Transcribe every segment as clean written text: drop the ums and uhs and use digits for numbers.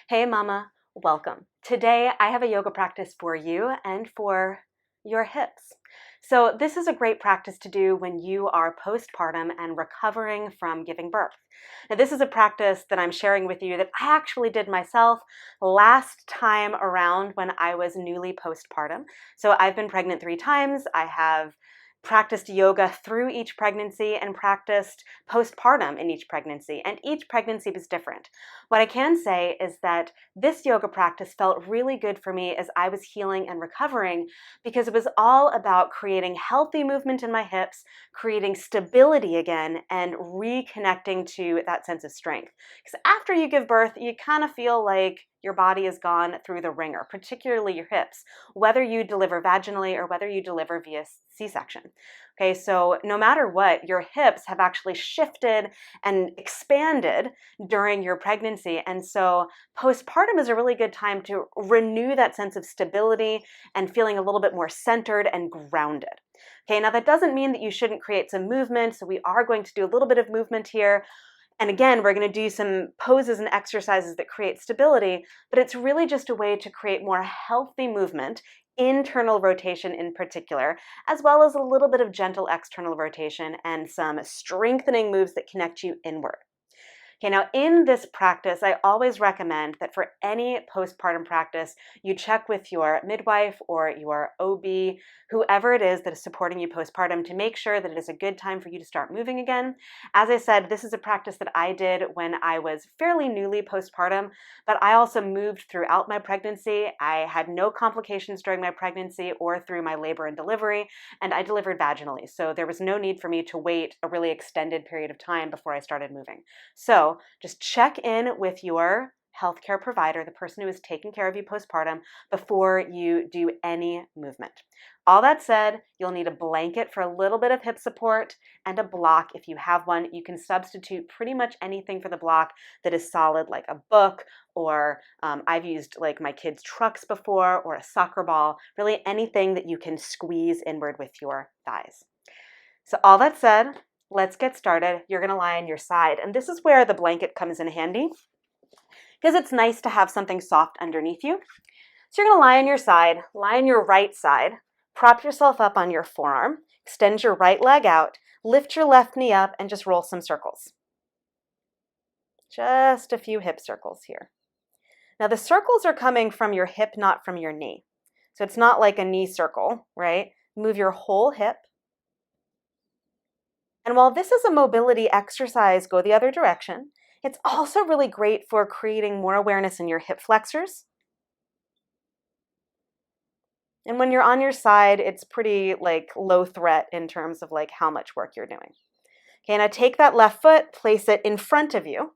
Hey mama, welcome. Today I have a yoga practice for you and for your hips. So this is a great practice to do when you are postpartum and recovering from giving birth. Now this is a practice that I'm sharing with you that I actually did myself last time around when I was newly postpartum. So I've been pregnant 3 times. I have practiced yoga through each pregnancy and practiced postpartum in each pregnancy, and each pregnancy was different. What I can say is that this yoga practice felt really good for me as I was healing and recovering because it was all about creating healthy movement in my hips, creating stability again, and reconnecting to that sense of strength. Because after you give birth, you kind of feel like your body has gone through the ringer, particularly your hips, whether you deliver vaginally or whether you deliver via C-section. Okay, so no matter what, your hips have actually shifted and expanded during your pregnancy. And so postpartum is a really good time to renew that sense of stability and feeling a little bit more centered and grounded. Okay, now that doesn't mean that you shouldn't create some movement. So we are going to do a little bit of movement here. And again, we're going to do some poses and exercises that create stability, but it's really just a way to create more healthy movement, internal rotation in particular, as well as a little bit of gentle external rotation and some strengthening moves that connect you inward. Okay, now in this practice, I always recommend that for any postpartum practice, you check with your midwife or your OB, whoever it is that is supporting you postpartum, to make sure that it is a good time for you to start moving again. As I said, this is a practice that I did when I was fairly newly postpartum, but I also moved throughout my pregnancy. I had no complications during my pregnancy or through my labor and delivery, and I delivered vaginally. So there was no need for me to wait a really extended period of time before I started moving. So just check in with your healthcare provider, the person who is taking care of you postpartum, before you do any movement. All that said, you'll need a blanket for a little bit of hip support and a block if you have one. You can substitute pretty much anything for the block that is solid, like a book, or I've used like my kids' trucks before, or a soccer ball, really anything that you can squeeze inward with your thighs. So all that said, let's get started. You're going to lie on your side. And this is where the blanket comes in handy because it's nice to have something soft underneath you. So you're going to lie on your side, lie on your right side, prop yourself up on your forearm, extend your right leg out, lift your left knee up, and just roll some circles. Just a few hip circles here. Now the circles are coming from your hip, not from your knee. So it's not like a knee circle, right? Move your whole hip. And while this is a mobility exercise, go the other direction, it's also really great for creating more awareness in your hip flexors. And when you're on your side, it's pretty like low threat in terms of like how much work you're doing. Okay, now take that left foot, place it in front of you.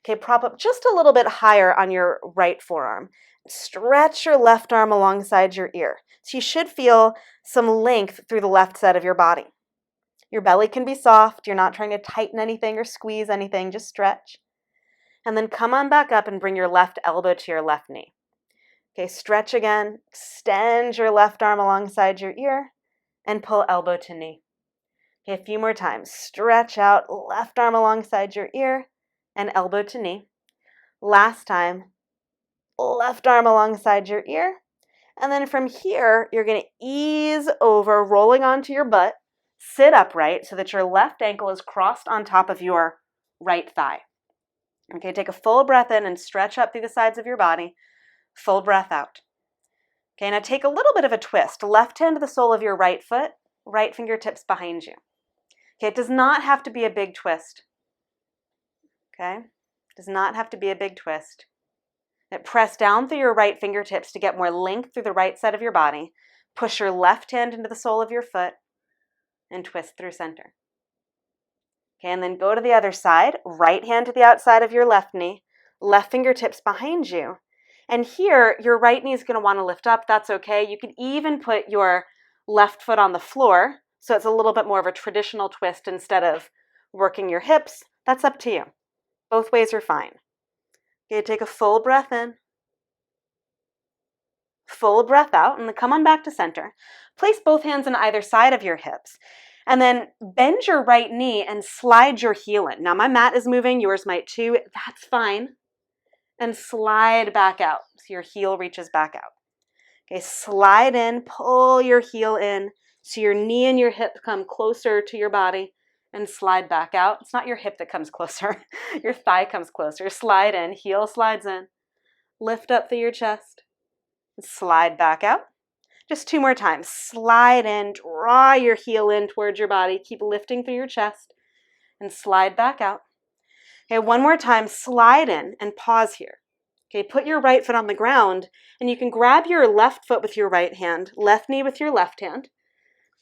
Okay, prop up just a little bit higher on your right forearm. Stretch your left arm alongside your ear. So you should feel some length through the left side of your body. Your belly can be soft. You're not trying to tighten anything or squeeze anything, just stretch. And then come on back up and bring your left elbow to your left knee. Okay, stretch again. Extend your left arm alongside your ear and pull elbow to knee. Okay, a few more times. Stretch out, left arm alongside your ear and elbow to knee. Last time, left arm alongside your ear. And then from here, you're going to ease over, rolling onto your butt. Sit upright so that your left ankle is crossed on top of your right thigh. Okay, take a full breath in and stretch up through the sides of your body. Full breath out. Okay, now take a little bit of a twist. Left hand to the sole of your right foot, right fingertips behind you. Okay, it does not have to be a big twist. Okay, it does not have to be a big twist. Now press down through your right fingertips to get more length through the right side of your body. Push your left hand into the sole of your foot and twist through center. Okay, and then go to the other side, right hand to the outside of your left knee, left fingertips behind you. And here, your right knee is going to want to lift up. That's okay. You can even put your left foot on the floor, so it's a little bit more of a traditional twist instead of working your hips. That's up to you. Both ways are fine. Okay, take a full breath in. Full breath out, and then come on back to center. Place both hands on either side of your hips, and then bend your right knee and slide your heel in. Now my mat is moving, yours might too, that's fine. and slide back out. So your heel reaches back out. Okay, slide in, pull your heel in so your knee and your hip come closer to your body and slide back out. It's not your hip that comes closer. Your thigh comes closer. Slide in, heel slides in. Lift up through your chest. Slide back out. Just 2 more times. Slide in, draw your heel in towards your body. Keep lifting through your chest and slide back out. Okay, 1 more time. Slide in and pause here. Okay, put your right foot on the ground and you can grab your left foot with your right hand, left knee with your left hand.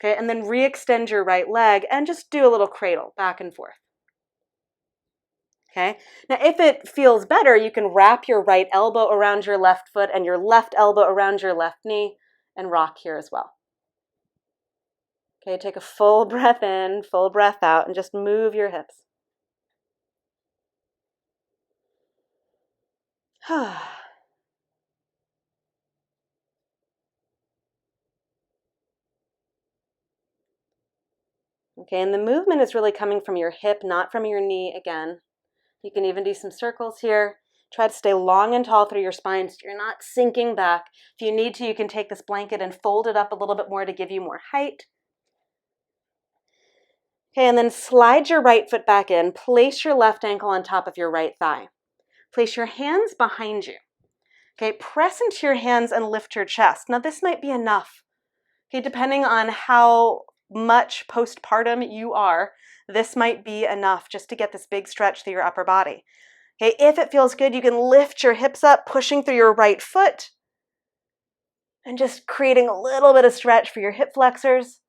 Okay, and then re-extend your right leg and just do a little cradle back and forth. Okay, now if it feels better, you can wrap your right elbow around your left foot and your left elbow around your left knee and rock here as well. Okay, take a full breath in, full breath out, and just move your hips. Okay, and the movement is really coming from your hip, not from your knee again. You can even do some circles here. Try to stay long and tall through your spine so you're not sinking back. If you need to, you can take this blanket and fold it up a little bit more to give you more height. Okay, and then slide your right foot back in. Place your left ankle on top of your right thigh. Place your hands behind you. Okay, press into your hands and lift your chest. Now this might be enough. Okay, depending on how much postpartum you are, this might be enough just to get this big stretch through your upper body. Okay, if it feels good, you can lift your hips up, pushing through your right foot, and just creating a little bit of stretch for your hip flexors,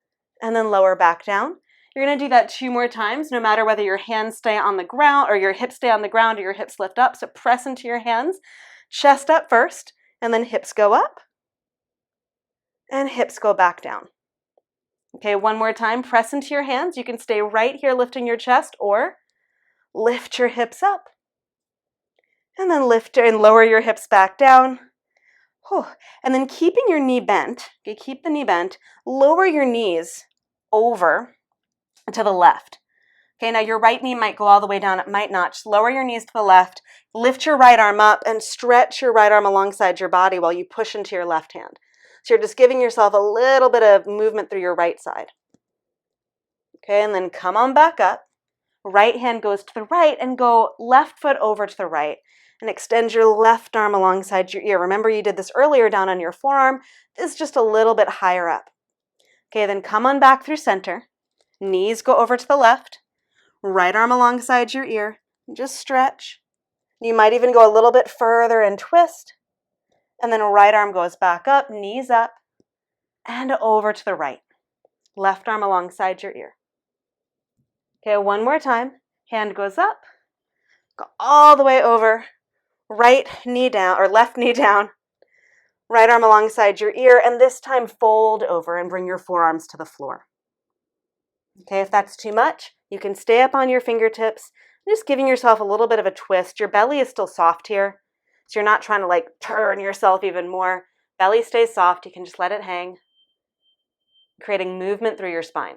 and then lower back down. You're going to do that 2 more times, no matter whether your hands stay on the ground or your hips stay on the ground or your hips lift up. So press into your hands, chest up first, and then hips go up, and hips go back down. Okay, 1 more time, press into your hands. You can stay right here lifting your chest or lift your hips up. And then lift and lower your hips back down. And then keeping your knee bent, okay, keep the knee bent, lower your knees over to the left. Okay, now your right knee might go all the way down, it might not. Just lower your knees to the left, lift your right arm up and stretch your right arm alongside your body while you push into your left hand. So you're just giving yourself a little bit of movement through your right side. Okay, and then come on back up. Right hand goes to the right and go left foot over to the right and extend your left arm alongside your ear. Remember you did this earlier down on your forearm. This is just a little bit higher up. Okay, then come on back through center. Knees go over to the left. Right arm alongside your ear. Just stretch. You might even go a little bit further and twist. And then right arm goes back up, knees up, and over to the right. Left arm alongside your ear. Okay, 1 more time. Hand goes up. Go all the way over. Right knee down, or left knee down. Right arm alongside your ear, and this time fold over and bring your forearms to the floor. Okay, if that's too much, you can stay up on your fingertips, just giving yourself a little bit of a twist. Your belly is still soft here, so you're not trying to turn yourself even more. Belly stays soft, you can just let it hang, creating movement through your spine.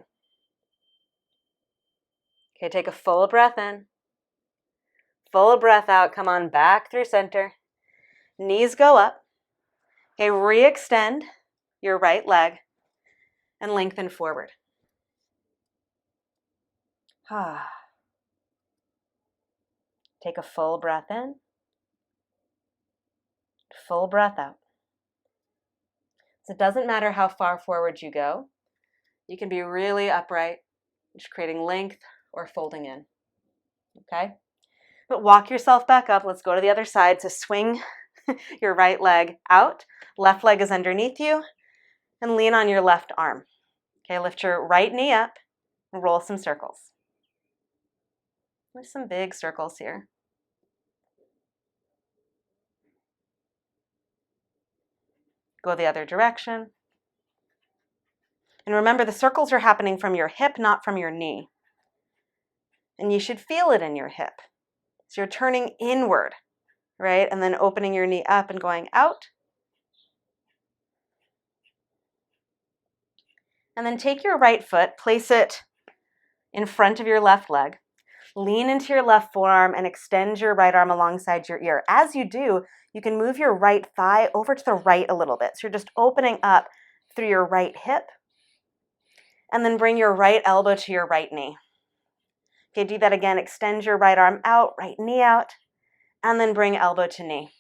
Okay, take a full breath in. Full breath out, come on back through center. Knees go up. Okay, re-extend your right leg and lengthen forward. Take a full breath in. Full breath out. So it doesn't matter how far forward you go. You can be really upright, just creating length or folding in. Okay? But walk yourself back up. Let's go to the other side. So swing your right leg out. Left leg is underneath you. And lean on your left arm. Okay, lift your right knee up and roll some circles. There's some big circles here. Go the other direction. And remember, the circles are happening from your hip, not from your knee. And you should feel it in your hip. So you're turning inward, right? And then opening your knee up and going out. And then take your right foot, place it in front of your left leg. Lean into your left forearm and extend your right arm alongside your ear. As you do, you can move your right thigh over to the right a little bit. So you're just opening up through your right hip, and then bring your right elbow to your right knee. Okay, do that again. Extend your right arm out, right knee out, and then bring elbow to knee.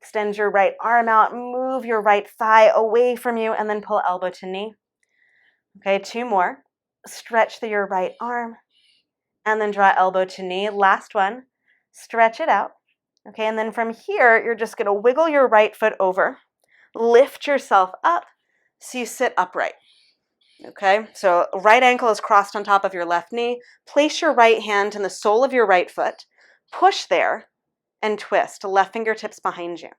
Extend your right arm out, move your right thigh away from you, and then pull elbow to knee. Okay, 2 more. Stretch through your right arm, and then draw elbow to knee. Last one, stretch it out. Okay, and then from here, you're just gonna wiggle your right foot over, lift yourself up so you sit upright. Okay, so right ankle is crossed on top of your left knee. Place your right hand in the sole of your right foot. Push there and twist. Left fingertips behind you.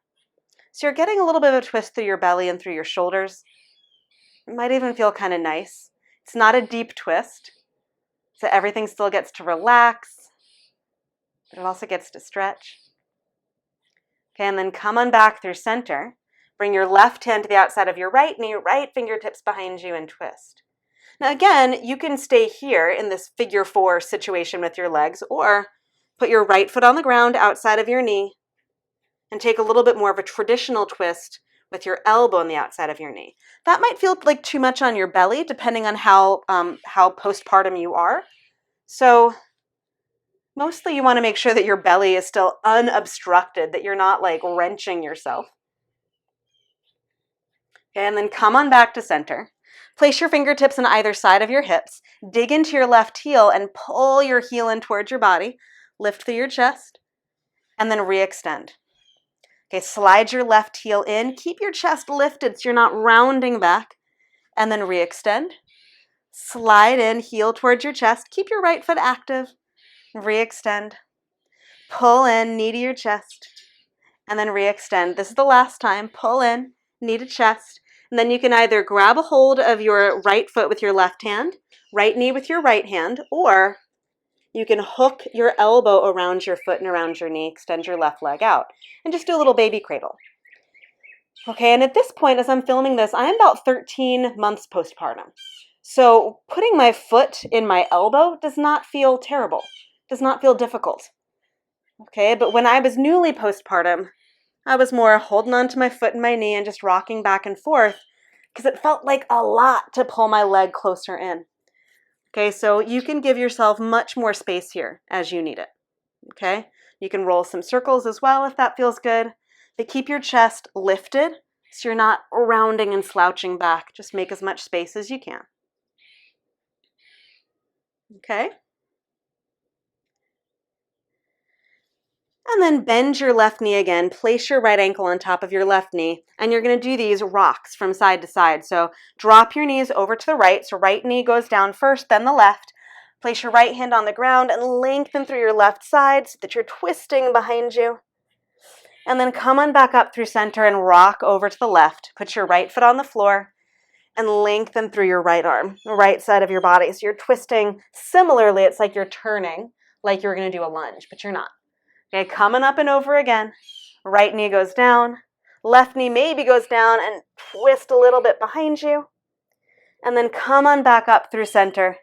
So you're getting a little bit of a twist through your belly and through your shoulders. It might even feel kind of nice. It's not a deep twist, so everything still gets to relax, but it also gets to stretch. Okay, and then come on back through center. Bring your left hand to the outside of your right knee, right fingertips behind you, and twist. Now again, you can stay here in this figure 4 situation with your legs, or put your right foot on the ground outside of your knee and take a little bit more of a traditional twist with your elbow on the outside of your knee. That might feel like too much on your belly, depending on how postpartum you are. So mostly you want to make sure that your belly is still unobstructed, that you're not like wrenching yourself. Okay, and then come on back to center. Place your fingertips on either side of your hips. Dig into your left heel and pull your heel in towards your body. Lift through your chest, and then re-extend. Okay, slide your left heel in. Keep your chest lifted so you're not rounding back, and then re-extend. Slide in, heel towards your chest. Keep your right foot active. Re-extend. Pull in, knee to your chest, and then re-extend. This is the last time. Pull in, knee to chest. And then you can either grab a hold of your right foot with your left hand, right knee with your right hand, or you can hook your elbow around your foot and around your knee, extend your left leg out, and just do a little baby cradle. Okay, and at this point, as I'm filming this, I'm about 13 months postpartum. So putting my foot in my elbow does not feel terrible, does not feel difficult. Okay, but when I was newly postpartum, I was more holding on to my foot and my knee and just rocking back and forth because it felt like a lot to pull my leg closer in. Okay, so you can give yourself much more space here as you need it. Okay, you can roll some circles as well if that feels good, but keep your chest lifted so you're not rounding and slouching back. Just make as much space as you can. Okay. And then bend your left knee again, place your right ankle on top of your left knee, and you're going to do these rocks from side to side. So drop your knees over to the right, so right knee goes down first, then the left. Place your right hand on the ground and lengthen through your left side so that you're twisting behind you. And then come on back up through center and rock over to the left. Put your right foot on the floor and lengthen through your right arm, the right side of your body. So you're twisting similarly. It's like you're turning, like you're going to do a lunge, but you're not. Okay, coming up and over again. Right knee goes down. Left knee maybe goes down and twist a little bit behind you. And then come on back up through center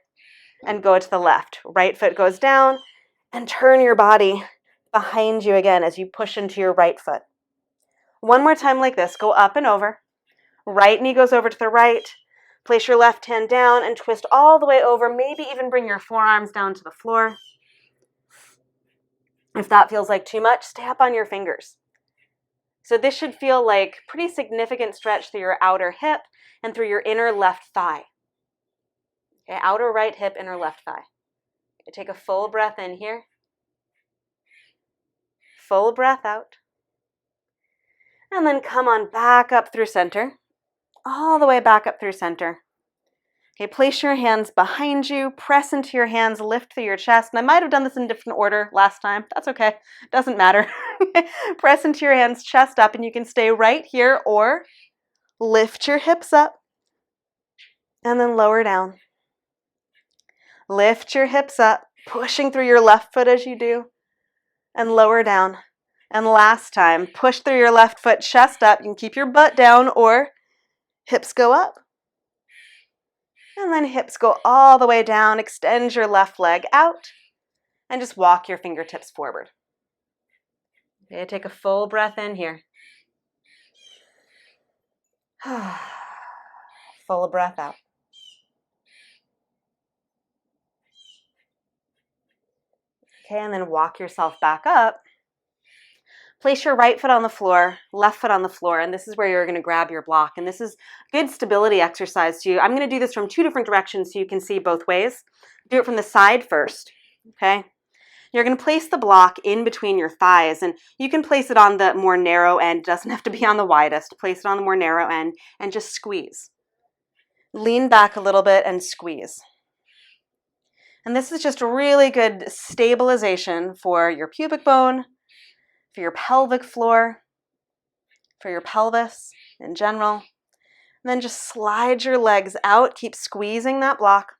and go to the left. Right foot goes down and turn your body behind you again as you push into your right foot. One more time like this. Go up and over. Right knee goes over to the right. Place your left hand down and twist all the way over. Maybe even bring your forearms down to the floor. If that feels like too much, stay up on your fingers. So this should feel like pretty significant stretch through your outer hip and through your inner left thigh. Okay, outer right hip, inner left thigh. Okay, take a full breath in here. Full breath out. And then come on back up through center. All the way back up through center. Okay, place your hands behind you, press into your hands, lift through your chest. And I might have done this in a different order last time. That's okay. Doesn't matter. Press into your hands, chest up, and you can stay right here or lift your hips up and then lower down. Lift your hips up, pushing through your left foot as you do, and lower down. And last time, push through your left foot, chest up. You can keep your butt down or hips go up. And then hips go all the way down. Extend your left leg out. and just walk your fingertips forward. Okay, take a full breath in here. Full breath out. Okay, and then walk yourself back up. Place your right foot on the floor, left foot on the floor, and this is where you're going to grab your block. And this is good stability exercise too. I'm going to do this from 2 different directions so you can see both ways. Do it from the side first, okay? You're going to place the block in between your thighs, and you can place it on the more narrow end. It doesn't have to be on the widest. Place it on the more narrow end and just squeeze. Lean back a little bit and squeeze. And this is just really good stabilization for your pubic bone, for your pelvic floor, for your pelvis in general. And then just slide your legs out. Keep squeezing that block.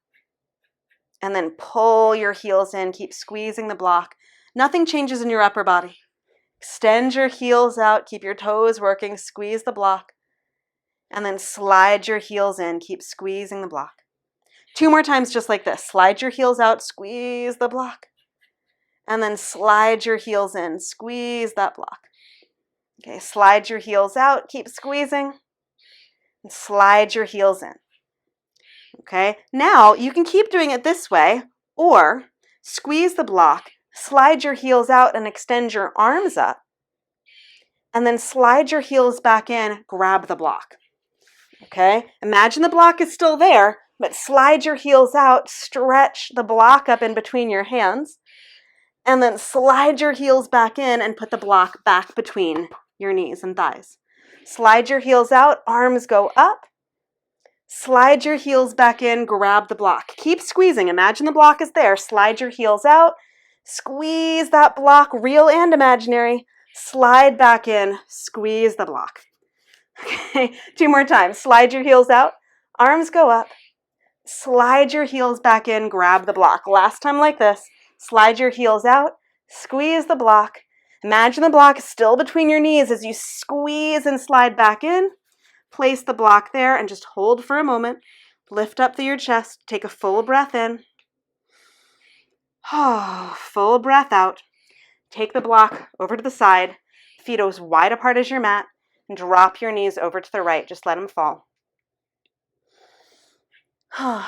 And then pull your heels in. Keep squeezing the block. Nothing changes in your upper body. Extend your heels out. Keep your toes working. Squeeze the block. And then slide your heels in. Keep squeezing the block. 2 more times just like this. Slide your heels out. Squeeze the block. And then slide your heels in. Squeeze that block. Okay, slide your heels out. Keep squeezing. And slide your heels in. Okay, now you can keep doing it this way, or squeeze the block, slide your heels out and extend your arms up, and then slide your heels back in, grab the block. Okay, imagine the block is still there, but slide your heels out, stretch the block up in between your hands, and then slide your heels back in and put the block back between your knees and thighs. Slide your heels out, arms go up. Slide your heels back in, grab the block. Keep squeezing. Imagine the block is there. Slide your heels out. Squeeze that block, real and imaginary. Slide back in, squeeze the block. Okay, 2 more times. Slide your heels out. Arms go up. Slide your heels back in, grab the block. Last time like this. Slide your heels out. Squeeze the block. Imagine the block is still between your knees as you squeeze and slide back in. Place the block there and just hold for a moment. Lift up through your chest. Take a full breath in. Full breath out. Take the block over to the side. Feet as wide apart as your mat. And drop your knees over to the right. Just let them fall. And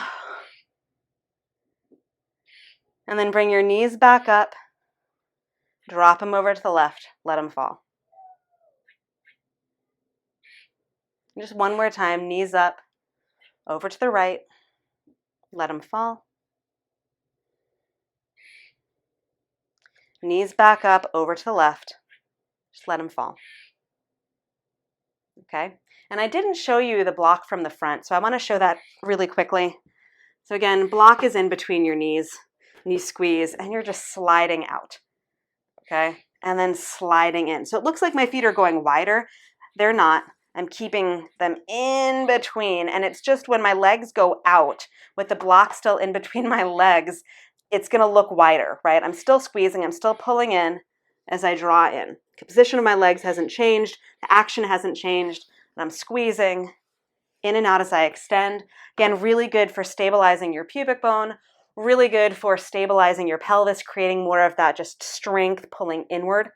then bring your knees back up. Drop them over to the left. Let them fall. Just one more time, knees up, over to the right, let them fall. Knees back up, over to the left, just let them fall. Okay, and I didn't show you the block from the front, so I want to show that really quickly. So again, block is in between your knees, and you squeeze, and you're just sliding out, okay, and then sliding in. So it looks like my feet are going wider. They're not. I'm keeping them in between, and it's just when my legs go out with the block still in between my legs, it's going to look wider, right? I'm still squeezing, I'm still pulling in as I draw in. The position of my legs hasn't changed, the action hasn't changed, and I'm squeezing in and out as I extend. Again, really good for stabilizing your pubic bone, really good for stabilizing your pelvis, creating more of that just strength pulling inward.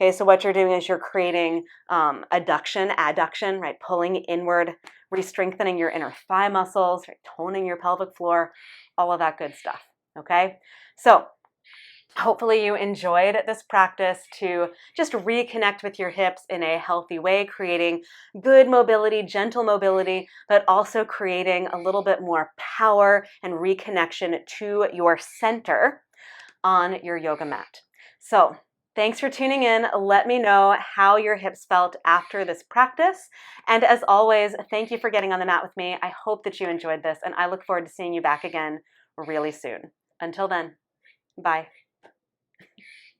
Okay, so what you're doing is you're creating adduction, right? Pulling inward, re-strengthening your inner thigh muscles, right? Toning your pelvic floor, all of that good stuff, okay? So hopefully you enjoyed this practice to just reconnect with your hips in a healthy way, creating good mobility, gentle mobility, but also creating a little bit more power and reconnection to your center on your yoga mat. So thanks for tuning in. Let me know how your hips felt after this practice. And as always, thank you for getting on the mat with me. I hope that you enjoyed this, and I look forward to seeing you back again really soon. Until then, bye.